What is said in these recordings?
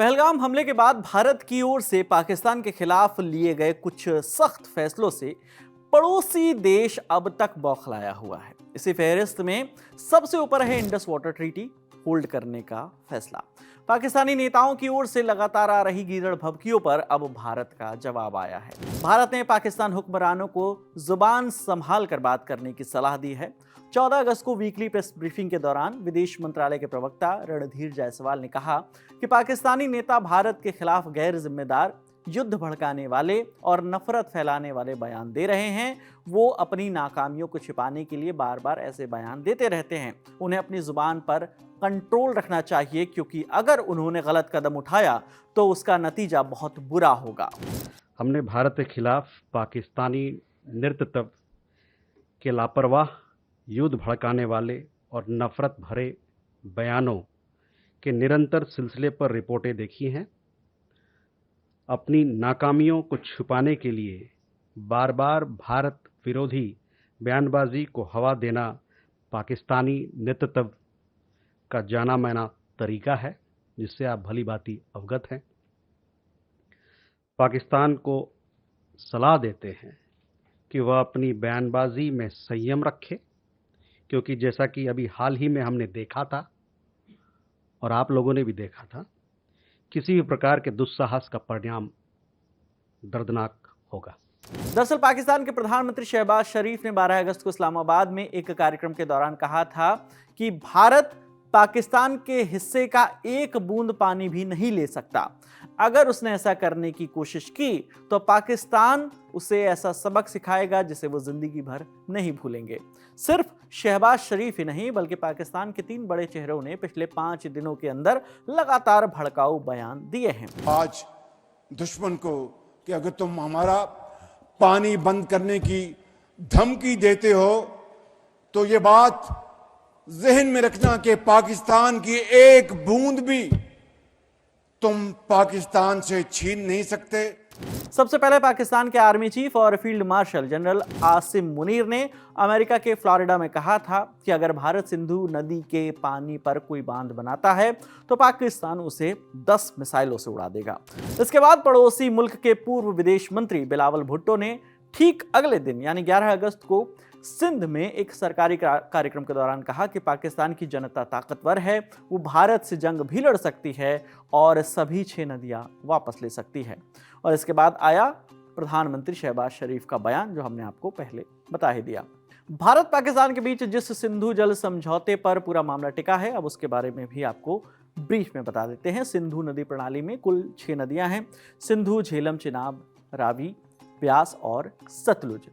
पहलगाम हमले के बाद भारत की ओर से पाकिस्तान के खिलाफ लिए गए कुछ सख्त फैसलों से पड़ोसी देश अब तक बौखलाया हुआ है। इसी फहरिस्त में सबसे ऊपर है इंडस वाटर ट्रीटी होल्ड करने का फैसला। पाकिस्तानी नेताओं की ओर से लगातार आ रही गीदड़ भभकियों पर अब भारत का जवाब आया है। भारत ने पाकिस्तान हुक्मरानों को जुबान संभाल कर बात करने की सलाह दी है। 14 अगस्त को वीकली प्रेस ब्रीफिंग के दौरान विदेश मंत्रालय के प्रवक्ता रणधीर जायसवाल ने कहा कि पाकिस्तानी नेता भारत के खिलाफ गैर जिम्मेदार, युद्ध भड़काने वाले और नफरत फैलाने वाले बयान दे रहे हैं। वो अपनी नाकामियों को छिपाने के लिए बार बार ऐसे बयान देते रहते हैं। उन्हें अपनी जुबान पर कंट्रोल रखना चाहिए, क्योंकि अगर उन्होंने गलत कदम उठाया तो उसका नतीजा बहुत बुरा होगा। हमने भारत के खिलाफ पाकिस्तानी नेतृत्व के लापरवाह, युद्ध भड़काने वाले और नफरत भरे बयानों के निरंतर सिलसिले पर रिपोर्टें देखी हैं। अपनी नाकामियों को छुपाने के लिए बार बार भारत विरोधी बयानबाजी को हवा देना पाकिस्तानी नेतृत्व का जाना माना तरीका है, जिससे आप भली भांति अवगत हैं। पाकिस्तान को सलाह देते हैं कि वह अपनी बयानबाजी में संयम रखे, क्योंकि जैसा कि अभी हाल ही में हमने देखा था और आप लोगों ने भी देखा था, किसी भी प्रकार के दुस्साहस का परिणाम दर्दनाक होगा। दरअसल पाकिस्तान के प्रधानमंत्री शहबाज शरीफ ने 12 अगस्त को इस्लामाबाद में एक कार्यक्रम के दौरान कहा था कि भारत पाकिस्तान के हिस्से का एक बूंद पानी भी नहीं ले सकता। अगर उसने ऐसा करने की कोशिश की तो पाकिस्तान उसे ऐसा सबक सिखाएगा जिसे वो जिंदगी भर नहीं भूलेंगे। सिर्फ शहबाज शरीफ ही नहीं, बल्कि पाकिस्तान के 3 बड़े चेहरों ने पिछले 5 दिनों के अंदर लगातार भड़काऊ बयान दिए हैं। आज दुश्मन को कि अगर तुम हमारा पानी बंद करने की धमकी देते हो तो ये बात जहन में रखना कि पाकिस्तान की एक बूंद भी तुम पाकिस्तान से छीन नहीं सकते। सबसे पहले पाकिस्तान के आर्मी चीफ और field marshal general Asim Munir ने अमेरिका के फ्लोरिडा में कहा था कि अगर भारत सिंधु नदी के पानी पर कोई बांध बनाता है तो पाकिस्तान उसे 10 मिसाइलों से उड़ा देगा। इसके बाद पड़ोसी मुल्क के पूर्व विदेश मंत्री बिलावल भुट्टो ने ठीक अगले दिन यानी 11 अगस्त को सिंध में एक सरकारी कार्यक्रम के दौरान कहा कि पाकिस्तान की जनता ताकतवर है, वो भारत से जंग भी लड़ सकती है और सभी 6 नदियां वापस ले सकती है। और इसके बाद आया प्रधानमंत्री शहबाज शरीफ का बयान, जो हमने आपको पहले बता ही दिया। भारत पाकिस्तान के बीच जिस सिंधु जल समझौते पर पूरा मामला टिका है, अब उसके बारे में भी आपको ब्रीफ में बता देते हैं। सिंधु नदी प्रणाली में कुल 6 नदियां हैं: सिंधु, झेलम, चिनाब, रावी, ब्यास और सतलुज।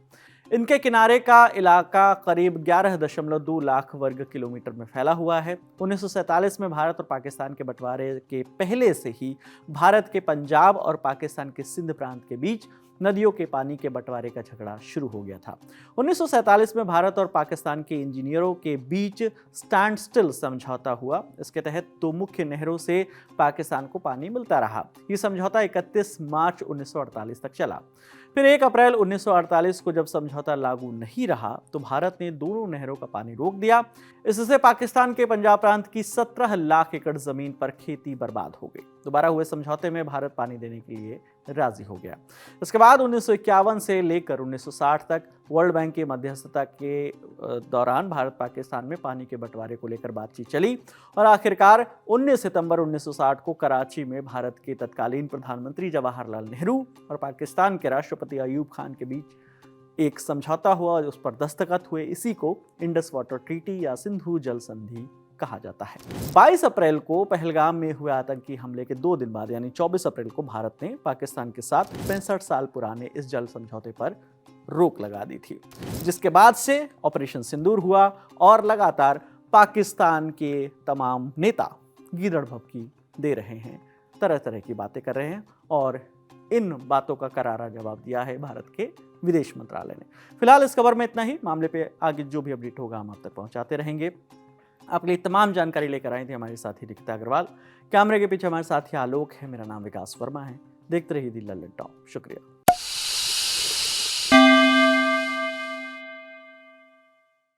इनके किनारे का इलाका करीब 11.2 लाख वर्ग किलोमीटर में फैला हुआ है। 1947 में भारत और पाकिस्तान के बंटवारे के पहले से ही भारत के पंजाब और पाकिस्तान के सिंध प्रांत के बीच नदियों के पानी के बंटवारे का झगड़ा शुरू हो गया था। 1947 में भारत और पाकिस्तान के इंजीनियरों के बीच स्टैंड स्टिल समझौता हुआ। इसके तहत 2 मुख्य नहरों से पाकिस्तान को पानी मिलता रहा। ये समझौता 31 मार्च 1948 तक चला। फिर 1 अप्रैल 1948 को जब समझौता लागू नहीं रहा तो भारत ने दोनों नहरों का पानी रोक दिया। इससे पाकिस्तान के पंजाब प्रांत की 17 लाख एकड़ जमीन पर खेती बर्बाद हो गई। दोबारा हुए समझौते में भारत पानी देने के लिए राजी हो गया। इसके बाद 1951 से लेकर 1960 तक वर्ल्ड बैंक की मध्यस्थता के दौरान भारत पाकिस्तान में पानी के बंटवारे को लेकर बातचीत चली और आखिरकार 19 सितंबर 1960 को कराची में भारत के तत्कालीन प्रधानमंत्री जवाहरलाल नेहरू और पाकिस्तान के राष्ट्रपति अयूब खान के बीच एक समझौता हुआ और उस पर दस्तखत हुए। इसी को इंडस वाटर ट्रीटी या सिंधु जल संधि कहा जाता है। 22 अप्रैल को पहलगाम में हुए आतंकी हमले के 2 दिन बाद यानी 24 अप्रैल को भारत ने पाकिस्तान के साथ 65 साल पुराने इस जल समझौते पर रोक लगा दी थी, जिसके बाद से ऑपरेशन सिंदूर हुआ और लगातार पाकिस्तान के तमाम नेता गीदड़ भभकी दे रहे हैं, तरह तरह की बातें कर रहे हैं और इन बातों का करारा जवाब दिया है भारत के विदेश मंत्रालय ने। फिलहाल इस खबर में इतना ही। मामले पे आगे जो भी अपडेट होगा हम आप तक पहुंचाते रहेंगे। आपके लिए तमाम जानकारी लेकर आई थी हमारे साथी रिक्ता अग्रवाल। कैमरे के पीछे हमारे साथी आलोक है। मेरा नाम विकास वर्मा है। देखते रहिए दी लल्लन टॉप। शुक्रिया।